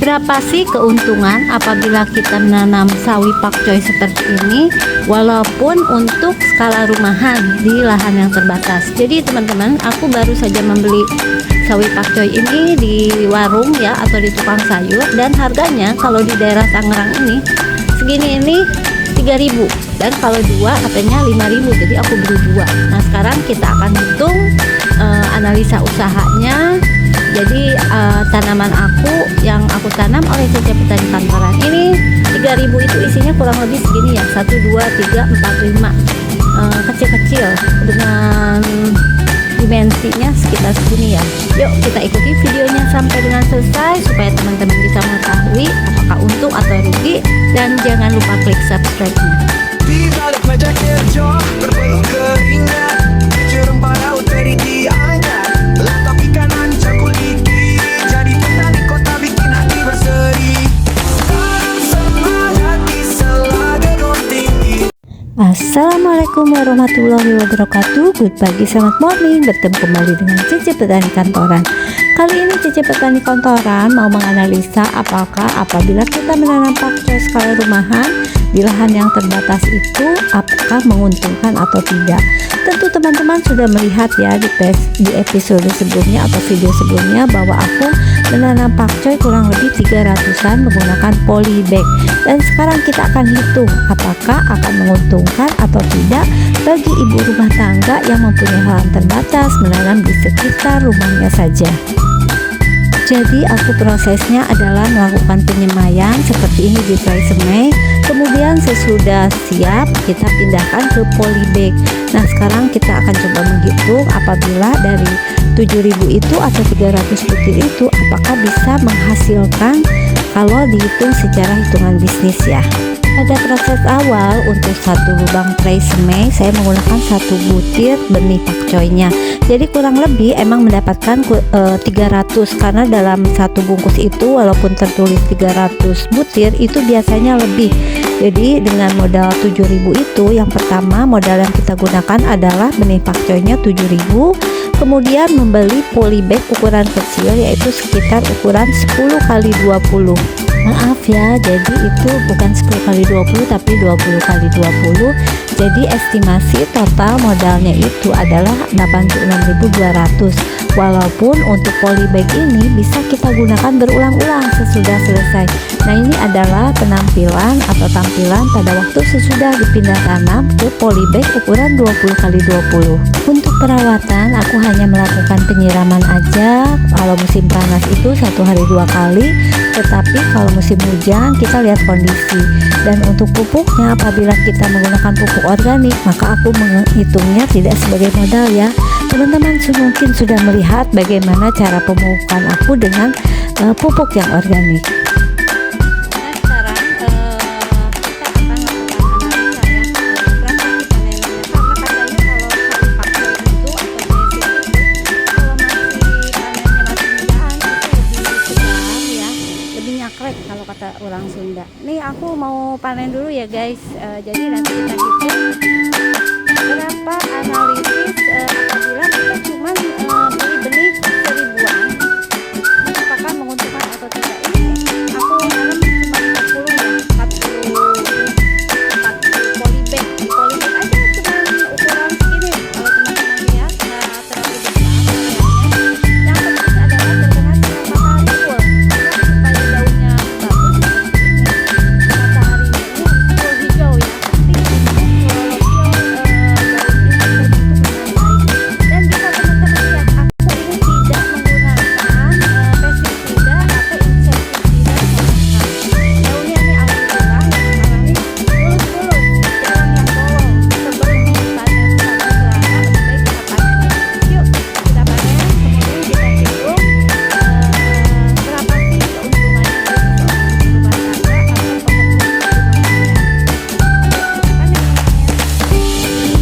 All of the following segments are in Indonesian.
Berapa sih keuntungan apabila kita menanam sawi pakcoy seperti ini, walaupun untuk skala rumahan di lahan yang terbatas. Jadi teman-teman, aku baru saja membeli sawi pakcoy ini di warung ya, atau di tukang sayur, dan harganya kalau di daerah Tangerang ini segini ini 3.000, dan kalau dua katanya 5.000, jadi aku beli dua. Nah sekarang kita akan hitung analisa usahanya. Jadi tanaman aku yang aku tanam oleh Cece Petani Kantoran ini 3.000 itu isinya kurang lebih segini ya, 1, 2, 3, 4, 5, kecil-kecil dengan dimensinya sekitar segini ya. Yuk kita ikuti videonya sampai dengan selesai supaya teman-teman bisa mengetahui apakah untung atau rugi, dan jangan lupa klik subscribe-nya. Di balik meja kerja berpenuh keringat, jerempah laut teridi hangat, letak ikan ancang kuliti, jadi petani kota bikin hati berseri. Semangat di selada tinggi. Assalamualaikum warahmatullahi wabarakatuh. Good pagi, selamat morning. Bertemu kembali dengan Cece Petani Kantoran. Kali ini Cece Petani Kantoran mau menganalisa apakah apabila kita menanam pakcoy skala rumahan di lahan yang terbatas itu apakah menguntungkan atau tidak. Tentu teman-teman sudah melihat ya di episode sebelumnya atau video sebelumnya bahwa aku menanam pakcoy kurang lebih 300-an menggunakan polybag, dan sekarang kita akan hitung apakah akan menguntungkan atau tidak bagi ibu rumah tangga yang mempunyai lahan terbatas menanam di sekitar rumahnya saja. Jadi aku prosesnya adalah melakukan penyemaian seperti ini di tray semai, kemudian sesudah siap kita pindahkan ke polybag. Nah sekarang kita akan coba menghitung apabila dari 7.000 itu atau 300 butir itu apakah bisa menghasilkan kalau dihitung secara hitungan bisnis ya. Pada proses awal untuk satu lubang tray semai saya menggunakan 1 butir benih pakcoynya. Jadi kurang lebih emang mendapatkan 300, karena dalam satu bungkus itu walaupun tertulis 300 butir itu biasanya lebih. Jadi dengan modal 7.000 itu, yang pertama modal yang kita gunakan adalah benih pakcoynya 7.000, kemudian membeli polybag ukuran kecil yaitu sekitar ukuran 10 kali 20. Maaf ya, jadi itu bukan 10 kali 20 tapi 20 kali 20. Jadi estimasi total modalnya itu adalah 86.200. Walaupun untuk polybag ini bisa kita gunakan berulang-ulang sesudah selesai. Nah ini adalah penampilan atau tampilan pada waktu sesudah dipindah tanam ke polybag ukuran 20 kali 20. Untuk perawatan aku hanya melakukan penyiraman aja. Kalau musim panas itu 1 hari 2 kali, tetapi kalau musim hujan kita lihat kondisi. Dan untuk pupuknya apabila kita menggunakan pupuk organik maka aku menghitungnya tidak sebagai modal ya. Teman-teman mungkin sudah melihat bagaimana cara pemupukan aku dengan pupuk yang organik. Kalau kata orang Sunda. Nih aku mau panen dulu ya guys. Jadi nanti kita hitung berapa analisis apabila kita cuma beli benih 1.000-an apakah menguntungkan atau tidak. Ini aku nanam cuma 40 ya, 40 polybag. Polybag aja cuma ukuran segini. Kalau teman-teman lihat nggak terlalu besar. Yang penting adalah terkena sinar matahari full supaya daunnya bagus. Mataharinya ini full hijau ya.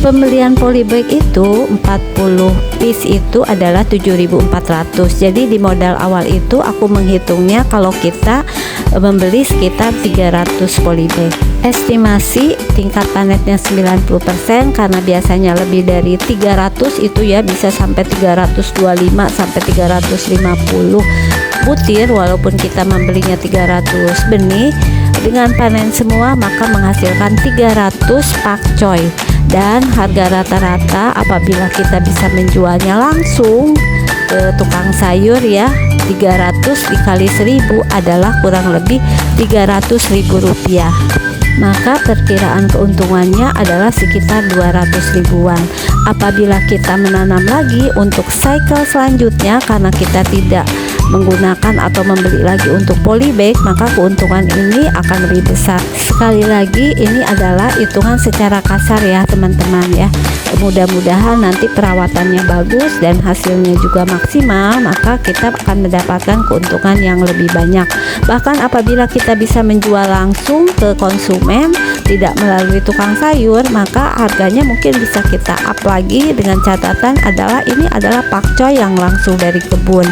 Pembelian polybag itu 40 piece itu adalah 7.400. Jadi di modal awal itu aku menghitungnya kalau kita membeli sekitar 300 polybag. Estimasi tingkat panennya 90% karena biasanya lebih dari 300 itu ya bisa sampai 325 sampai 350. butir, walaupun kita membelinya 300 benih, dengan panen semua maka menghasilkan 300 pakcoy. Dan harga rata-rata apabila kita bisa menjualnya langsung ke tukang sayur ya, 300 dikali 1000 adalah kurang lebih 300.000 rupiah. Maka perkiraan keuntungannya adalah sekitar 200 ribuan. Apabila kita menanam lagi untuk cycle selanjutnya, karena kita tidak menggunakan atau membeli lagi untuk polybag, maka keuntungan ini akan lebih besar. Sekali lagi ini adalah hitungan secara kasar ya teman-teman ya. Mudah-mudahan nanti perawatannya bagus dan hasilnya juga maksimal, maka kita akan mendapatkan keuntungan yang lebih banyak. Bahkan apabila kita bisa menjual langsung ke konsumen tidak melalui tukang sayur, maka harganya mungkin bisa kita up lagi, dengan catatan adalah ini adalah pakcoy yang langsung dari kebun.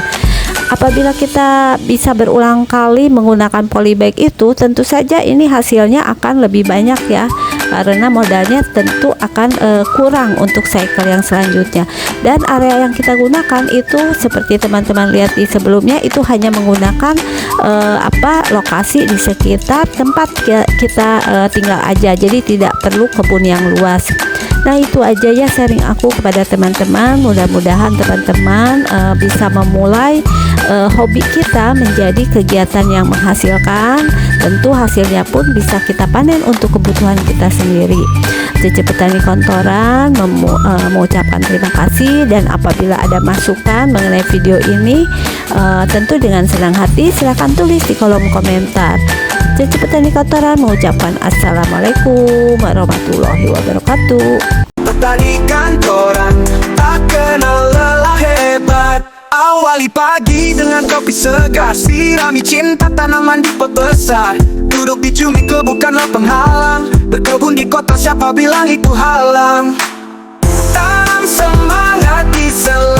Apabila kita bisa berulang kali menggunakan polybag itu, tentu saja ini hasilnya akan lebih banyak ya, karena modalnya tentu akan kurang untuk cycle yang selanjutnya. Dan area yang kita gunakan itu seperti teman-teman lihat di sebelumnya, itu hanya menggunakan lokasi di sekitar tempat kita tinggal aja, jadi tidak perlu kebun yang luas. Nah itu aja ya sharing aku kepada teman-teman. Mudah-mudahan teman-teman bisa memulai hobi kita menjadi kegiatan yang menghasilkan. Tentu hasilnya pun bisa kita panen untuk kebutuhan kita sendiri. Cece Petani Kontoran mengucapkan terima kasih, dan apabila ada masukan mengenai video ini tentu dengan senang hati silahkan tulis di kolom komentar. Cece Petani Kontoran mengucapkan assalamualaikum warahmatullahi wabarakatuh. Petani kantoran tak kenal lelah hebat. Awali pagi dengan kopi segar, sirami cinta tanaman di pot besar. Duduk di cumi bukanlah penghalang, berkebun di kota siapa bilang itu halang. Tanam semangat di selalu